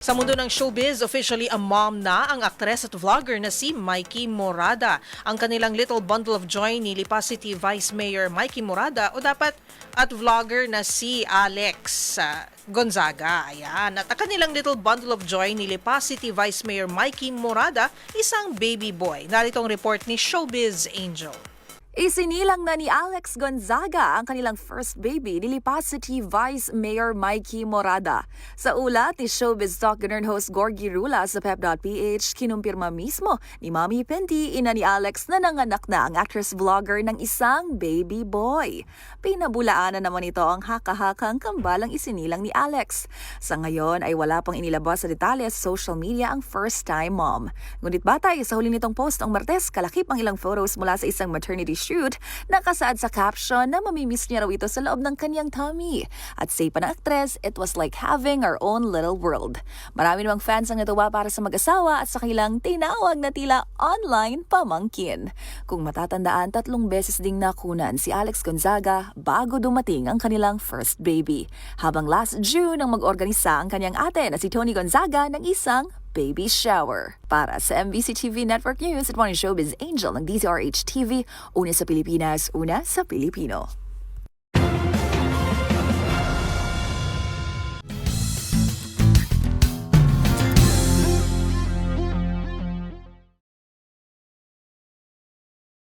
Sa mundo ng showbiz, officially a mom na ang aktres at vlogger na si Mikey Morada. Ang kanilang little bundle of joy ni Lipa City Vice Mayor Mikey Morada o dapat at vlogger na si Alex Gonzaga. Ayan. At ang kanilang little bundle of joy ni Lipa City Vice Mayor Mikey Morada, isang baby boy. Narito ang report ni Showbiz Angel. Isinilang na ni Alex Gonzaga ang kanilang first baby ni Lipa City Vice Mayor Mikey Morada. Sa ulat ni Showbiz Talk Ganun host Gorgie Rula sa Pep.ph, kinumpirma mismo ni Mami Penti ina ni Alex na nanganak na ang actress-vlogger ng isang baby boy. Pinabulaanan naman ito ang haka-hakang kambalang isinilang ni Alex. Sa ngayon ay wala pang inilabas sa detalye sa social media ang first-time mom. Ngunit batay sa huli nitong post ang Martes, kalakip ang ilang photos mula sa isang maternity shoot, nakasaad sa caption na mamimiss niya raw ito sa loob ng kanyang tummy. At say pa ng aktres, it was like having our own little world. Marami namang fans ang natuwa para sa mag-asawa at sa kanilang tinawag na tila online pamangkin. Kung matatandaan, 3 beses ding nakunan si Alex Gonzaga bago dumating ang kanilang first baby. Habang last June ang mag-organisa ang kanyang ate na si Tony Gonzaga ng isang baby shower. Para sa MBC TV Network News, at Showbiz Angel ng DZRH TV, una sa Pilipinas, una sa Pilipino.